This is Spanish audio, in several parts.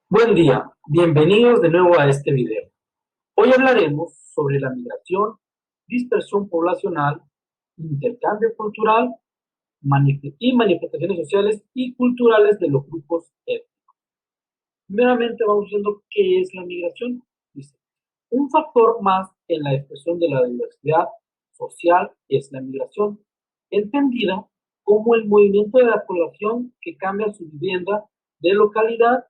Buen día, bienvenidos de nuevo a este video. Hoy hablaremos sobre la migración, dispersión poblacional, intercambio cultural y manifestaciones sociales y culturales de los grupos étnicos. Primeramente vamos viendo qué es la migración. Dice, un factor más en la expresión de la diversidad social es la migración, entendida como el movimiento de la población que cambia su vivienda de localidad.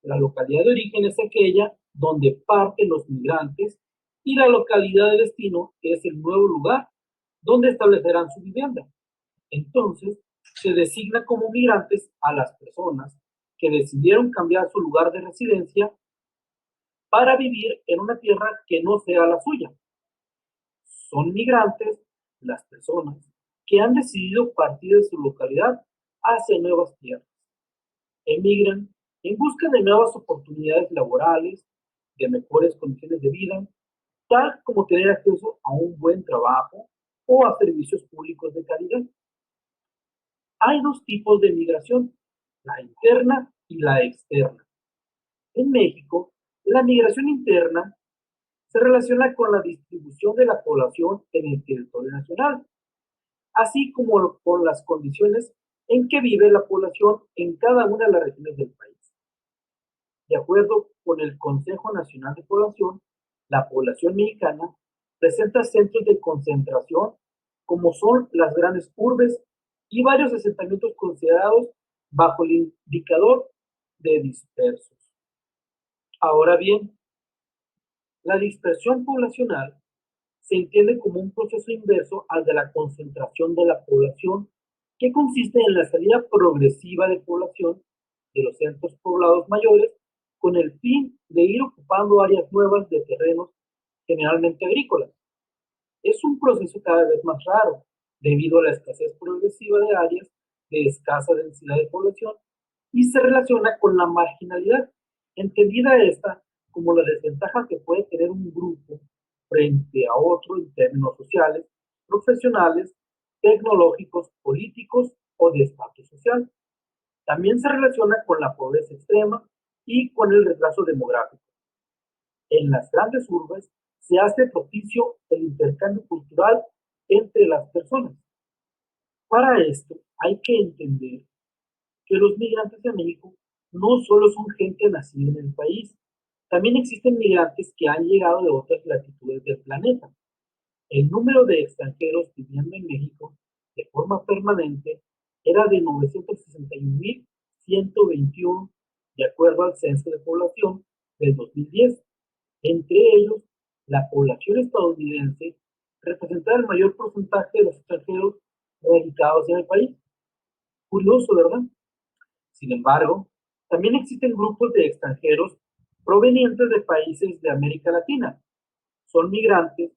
La localidad de origen es aquella donde parten los migrantes y la localidad de destino es el nuevo lugar donde establecerán su vivienda. Entonces, se designa como migrantes a las personas que decidieron cambiar su lugar de residencia para vivir en una tierra que no sea la suya. Son migrantes las personas que han decidido partir de su localidad hacia nuevas tierras. Emigran en busca de nuevas oportunidades laborales, de mejores condiciones de vida, tal como tener acceso a un buen trabajo o a servicios públicos de calidad. Hay dos tipos de migración, la interna y la externa. En México, la migración interna se relaciona con la distribución de la población en el territorio nacional, así como con las condiciones en que vive la población en cada una de las regiones del país. De acuerdo con el Consejo Nacional de Población, la población mexicana presenta centros de concentración como son las grandes urbes y varios asentamientos considerados bajo el indicador de dispersos. Ahora bien, la dispersión poblacional se entiende como un proceso inverso al de la concentración de la población, que consiste en la salida progresiva de población de los centros poblados mayores con el fin de ir ocupando áreas nuevas de terrenos generalmente agrícolas. Es un proceso cada vez más raro, debido a la escasez progresiva de áreas de escasa densidad de población y se relaciona con la marginalidad, entendida esta como la desventaja que puede tener un grupo frente a otro en términos sociales, profesionales, tecnológicos, políticos o de estatus social. También se relaciona con la pobreza extrema y con el retraso demográfico. En las grandes urbes se hace propicio el intercambio cultural entre las personas. Para esto hay que entender que los migrantes de México no solo son gente nacida en el país, también existen migrantes que han llegado de otras latitudes del planeta. El número de extranjeros viviendo en México de forma permanente era de 961.121, de acuerdo al Censo de Población del 2010. Entre ellos, la población estadounidense representa el mayor porcentaje de los extranjeros radicados en el país. Curioso, ¿verdad? Sin embargo, también existen grupos de extranjeros provenientes de países de América Latina. Son migrantes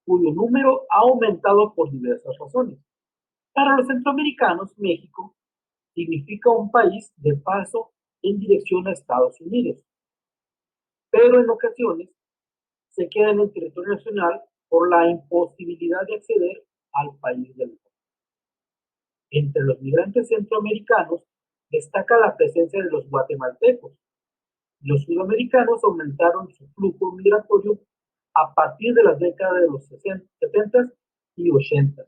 cuyo número ha aumentado por diversas razones. Para los centroamericanos, México significa un país de paso en dirección a Estados Unidos, pero en ocasiones se queda en el territorio nacional por la imposibilidad de acceder al país del norte. Entre los migrantes centroamericanos destaca la presencia de los guatemaltecos. Los sudamericanos aumentaron su flujo migratorio a partir de las décadas de los 60, 70 y 80,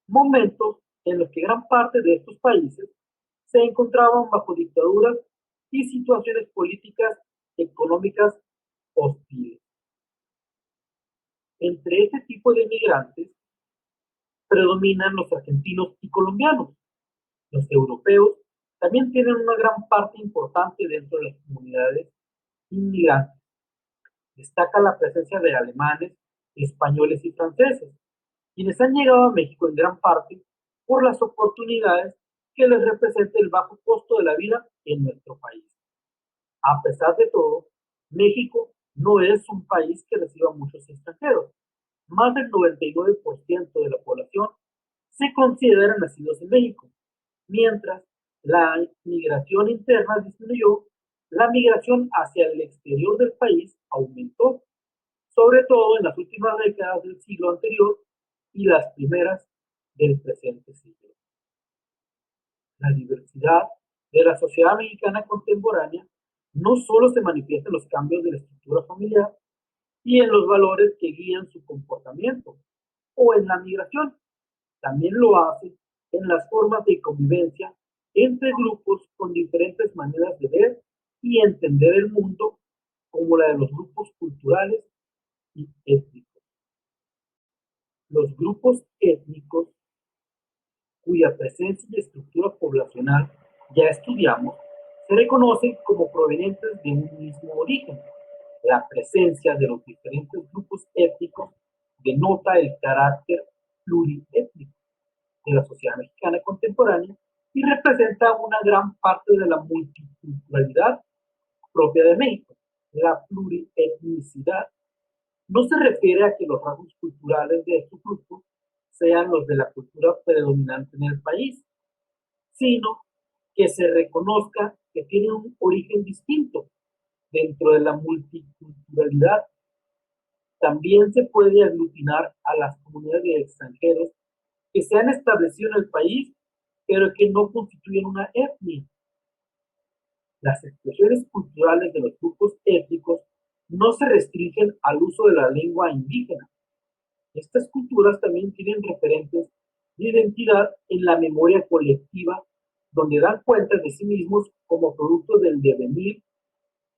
momentos en los que gran parte de estos países se encontraban bajo dictaduras y situaciones políticas económicas hostiles. Entre este tipo de migrantes predominan los argentinos y colombianos. Los europeos también tienen una gran parte importante dentro de las comunidades inmigrantes. Destaca la presencia de alemanes, españoles y franceses, quienes han llegado a México en gran parte por las oportunidades que les representa el bajo costo de la vida en nuestro país. A pesar de todo, México no es un país que reciba muchos extranjeros. Más del 99% de la población se considera nacidos en México. Mientras la migración interna disminuyó, la migración hacia el exterior del país aumentó, sobre todo en las últimas décadas del siglo anterior y las primeras del presente siglo. La diversidad de la sociedad mexicana contemporánea No solo se manifiestan los cambios de la estructura familiar y en los valores que guían su comportamiento, o en la migración, también lo hace en las formas de convivencia entre grupos con diferentes maneras de ver y entender el mundo, como la de los grupos culturales y étnicos. Los grupos étnicos cuya presencia y estructura poblacional ya estudiamos, se reconocen como provenientes de un mismo origen. La presencia de los diferentes grupos étnicos denota el carácter pluriétnico de la sociedad mexicana contemporánea y representa una gran parte de la multiculturalidad propia de México. La plurietnicidad no se refiere a que los rasgos culturales de estos grupos sean los de la cultura predominante en el país, sino que se reconozca que tienen un origen distinto dentro de la multiculturalidad. También se puede aglutinar a las comunidades de extranjeros que se han establecido en el país, pero que no constituyen una etnia. Las expresiones culturales de los grupos étnicos no se restringen al uso de la lengua indígena. Estas culturas también tienen referentes de identidad en la memoria colectiva, donde dan cuenta de sí mismos como producto del devenir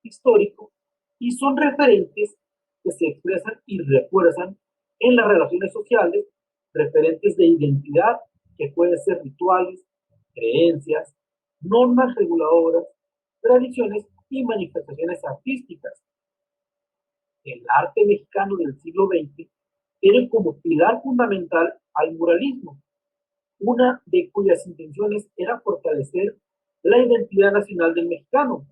histórico y son referentes que se expresan y refuerzan en las relaciones sociales, referentes de identidad que pueden ser rituales, creencias, normas reguladoras, tradiciones y manifestaciones artísticas. El arte mexicano del siglo XX tiene como pilar fundamental al muralismo, una de cuyas intenciones era fortalecer la identidad nacional del mexicano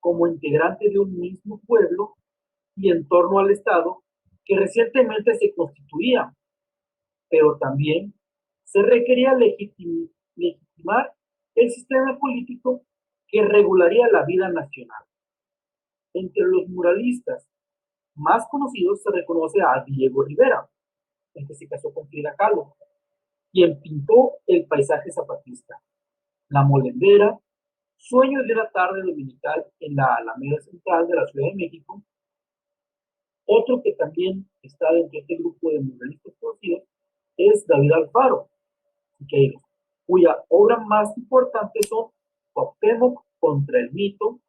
como integrante de un mismo pueblo y en torno al Estado que recientemente se constituía, pero también se requería legitimar el sistema político que regularía la vida nacional. Entre los muralistas más conocidos se reconoce a Diego Rivera, el que se casó con Frida Kahlo, quien pintó el paisaje zapatista, La Molendera, Sueños de una tarde dominical en la Alameda Central de la Ciudad de México. Otro que también está dentro de este grupo de muralistas conocidos es David Alfaro, cuya obra más importante son Cuauhtémoc contra el mito,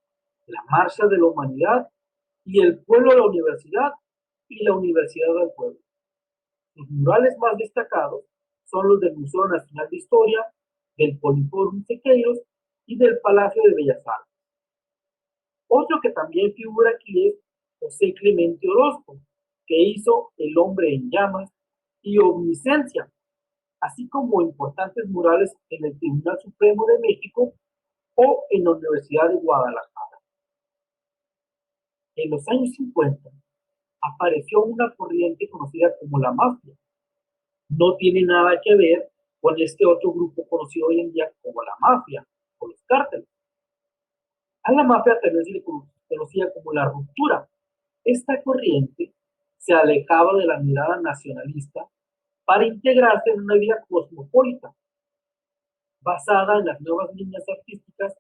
La Marcha de la Humanidad y El Pueblo de la Universidad y La Universidad del Pueblo. Los murales más destacados son los del Museo Nacional de Historia, del Poliforum Siqueiros y del Palacio de Bellas Artes. Otro que también figura aquí es José Clemente Orozco, que hizo El Hombre en Llamas y Omniscencia, así como importantes murales en el Tribunal Supremo de México o en la Universidad de Guadalajara. En los años 50 apareció una corriente conocida como la mafia. No tiene nada que ver con este otro grupo conocido hoy en día como la mafia o los cárteles. A la mafia también se le conocía como la ruptura. Esta corriente se alejaba de la mirada nacionalista para integrarse en una vida cosmopolita, basada en las nuevas líneas artísticas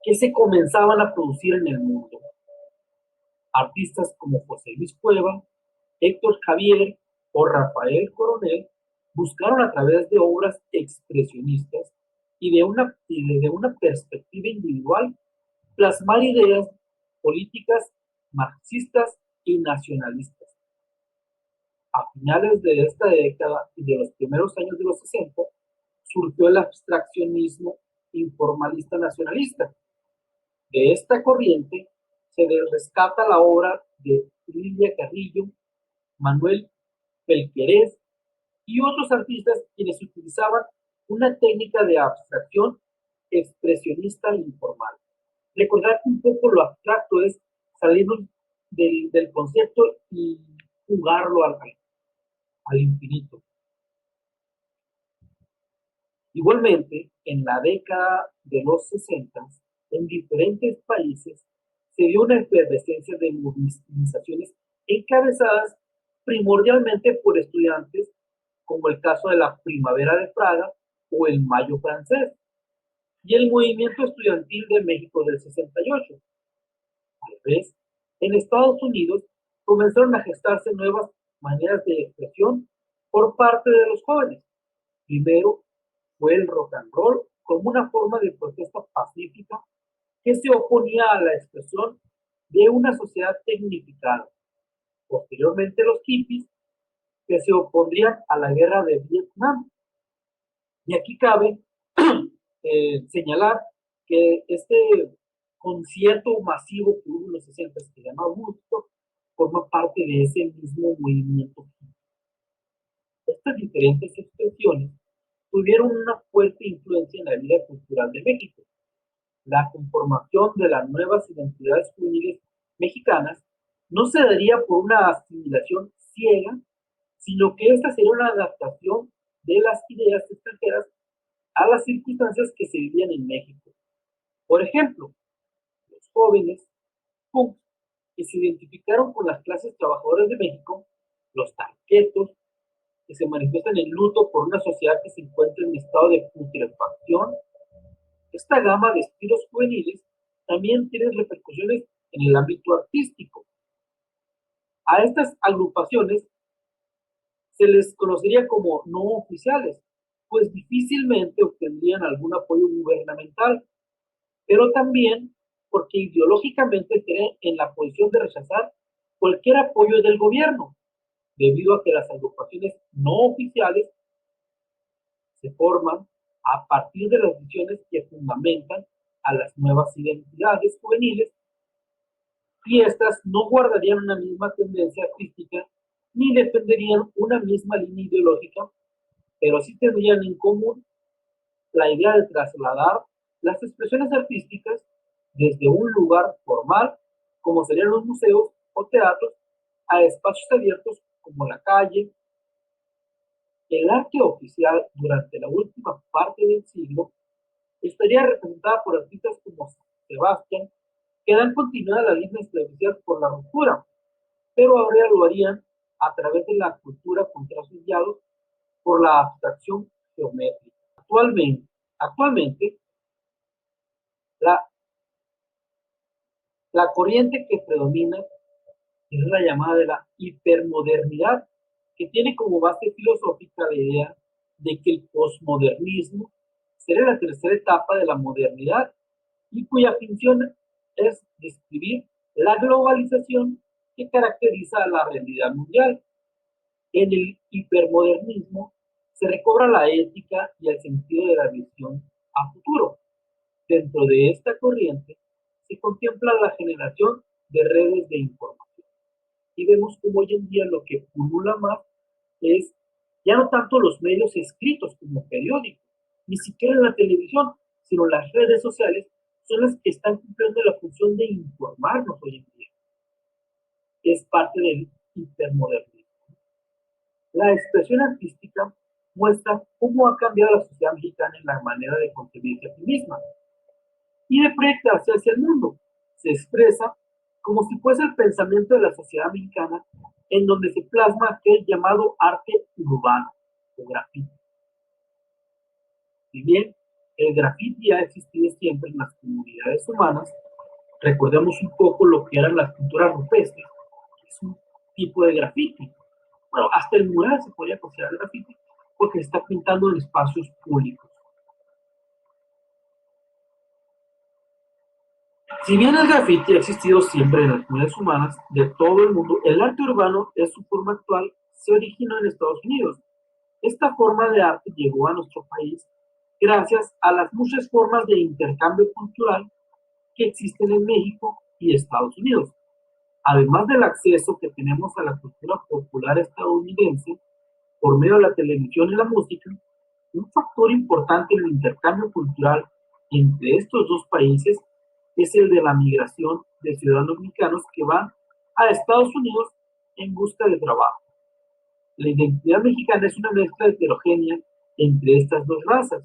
que se comenzaban a producir en el mundo. Artistas como José Luis Cueva, Héctor Javier o Rafael Coronel buscaron a través de obras expresionistas y de una perspectiva individual plasmar ideas políticas marxistas y nacionalistas. A finales de esta década y de los primeros años de los 60, surgió el abstraccionismo informalista nacionalista. De esta corriente se rescata la obra de Lilia Carrillo, Manuel Pelquerés y otros artistas quienes utilizaban una técnica de abstracción expresionista informal. Recordar que un poco lo abstracto es salirnos del concepto y jugarlo al infinito. Igualmente, en la década de los 60, en diferentes países se dio una efervescencia de movilizaciones encabezadas primordialmente por estudiantes, como el caso de la Primavera de Praga o el Mayo francés, y el movimiento estudiantil de México del 68. tal vez, en Estados Unidos comenzaron a gestarse nuevas maneras de expresión por parte de los jóvenes. Primero fue el rock and roll como una forma de protesta pacífica que se oponía a la expresión de una sociedad tecnificada. Posteriormente los hippies que se opondrían a la guerra de Vietnam. Y aquí cabe señalar que este concierto masivo que hubo en los 60 que se llama Woodstock forma parte de ese mismo movimiento. Estas diferentes expresiones tuvieron una fuerte influencia en la vida cultural de México. La conformación de las nuevas identidades juveniles mexicanas no se daría por una asimilación ciega, sino que esta sería una adaptación de las ideas extranjeras a las circunstancias que se vivían en México. Por ejemplo, los jóvenes punks que se identificaron con las clases trabajadoras de México, los tanquetos, que se manifiestan en luto por una sociedad que se encuentra en estado de putrefacción. Esta gama de estilos juveniles también tiene repercusiones en el ámbito artístico. A estas agrupaciones se les conocería como no oficiales, pues difícilmente obtendrían algún apoyo gubernamental, pero también porque ideológicamente creen en la posición de rechazar cualquier apoyo del gobierno, debido a que las agrupaciones no oficiales se forman a partir de las visiones que fundamentan a las nuevas identidades juveniles, y estas no guardarían una misma tendencia artística ni defenderían una misma línea ideológica, pero sí tendrían en común la idea de trasladar las expresiones artísticas desde un lugar formal, como serían los museos o teatros, a espacios abiertos como la calle. El arte oficial durante la última parte del siglo estaría representada por artistas como Sebastián, que dan continuidad a la línea establecidas por la ruptura, pero ahora lo harían a través de la cultura con trazos guiados por la abstracción geométrica. Actualmente la, la corriente que predomina es la llamada de la hipermodernidad, que tiene como base filosófica la idea de que el posmodernismo será la tercera etapa de la modernidad y cuya función es describir la globalización que caracteriza a la realidad mundial. En el hipermodernismo se recobra la ética y el sentido de la visión a futuro. Dentro de esta corriente se contempla la generación de redes de información. Y vemos como hoy en día lo que pulula más es ya no tanto los medios escritos como periódicos, ni siquiera en la televisión, sino las redes sociales son las que están cumpliendo la función de informarnos hoy en día. Es parte del hipermodernismo. La expresión artística muestra cómo ha cambiado la sociedad mexicana en la manera de concebirse a sí misma y de proyectarse hacia el mundo. Se expresa como si fuese el pensamiento de la sociedad mexicana en donde se plasma aquel llamado arte urbano o grafiti. Si bien el grafiti ha existido siempre en las comunidades humanas, recordemos un poco lo que eran las pinturas rupestres, que es un tipo de grafiti. Bueno, hasta el mural se podría considerar grafiti porque se está pintando en espacios públicos. Si bien el grafiti ha existido siempre en las comunidades humanas de todo el mundo, el arte urbano en su forma actual se originó en Estados Unidos. Esta forma de arte llegó a nuestro país gracias a las muchas formas de intercambio cultural que existen en México y Estados Unidos. Además del acceso que tenemos a la cultura popular estadounidense por medio de la televisión y la música, un factor importante en el intercambio cultural entre estos dos países es el de la migración de ciudadanos mexicanos que van a Estados Unidos en busca de trabajo. La identidad mexicana es una mezcla heterogénea entre estas dos razas,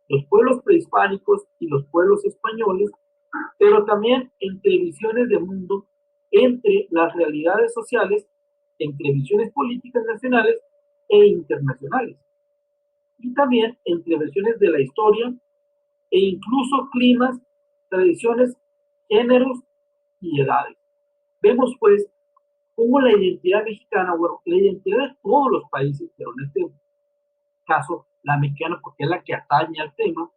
los pueblos prehispánicos y los pueblos españoles, pero también entre visiones de mundo, entre las realidades sociales, entre visiones políticas nacionales e internacionales, y también entre versiones de la historia e incluso climas, tradiciones, géneros y edades. Vemos pues cómo la identidad mexicana, bueno, la identidad de todos los países, pero en este caso la mexicana porque es la que atañe al tema,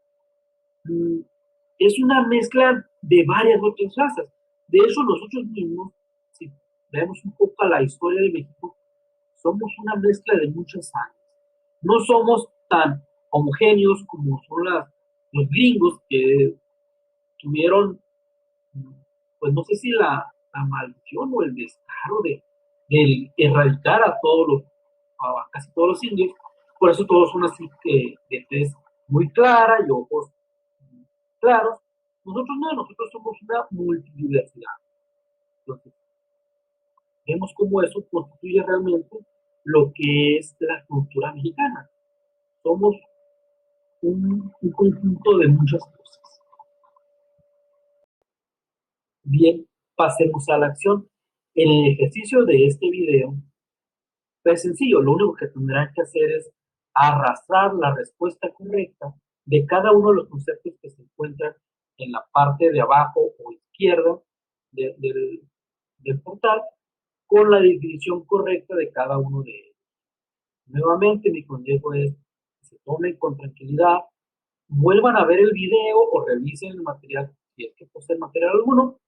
es una mezcla de varias otras razas. De hecho, nosotros mismos, si vemos un poco a la historia de México, somos una mezcla de muchas sangres. No somos tan homogéneos como son los gringos que tuvieron, pues no sé si la maldición o el descaro de erradicar a casi todos los indios. Por eso todos son así que de tez muy clara y ojos claros. Nosotros no, nosotros somos una multidiversidad. Entonces, vemos cómo eso constituye realmente lo que es la cultura mexicana. Somos un conjunto de muchas cosas. Bien, pasemos a la acción. En el ejercicio de este video, es sencillo, lo único que tendrán que hacer es arrastrar la respuesta correcta de cada uno de los conceptos que se encuentran en la parte de abajo o izquierda del portal con la definición correcta de cada uno de ellos. Nuevamente, mi consejo es que se tomen con tranquilidad, vuelvan a ver el video o revisen el material, si es que poseen material alguno,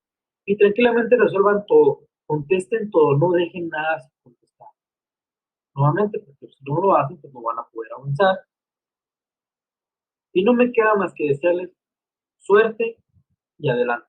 y tranquilamente resuelvan todo, contesten todo, no dejen nada sin contestar. Nuevamente, porque si no lo hacen, pues no van a poder avanzar. Y no me queda más que desearles suerte y adelante.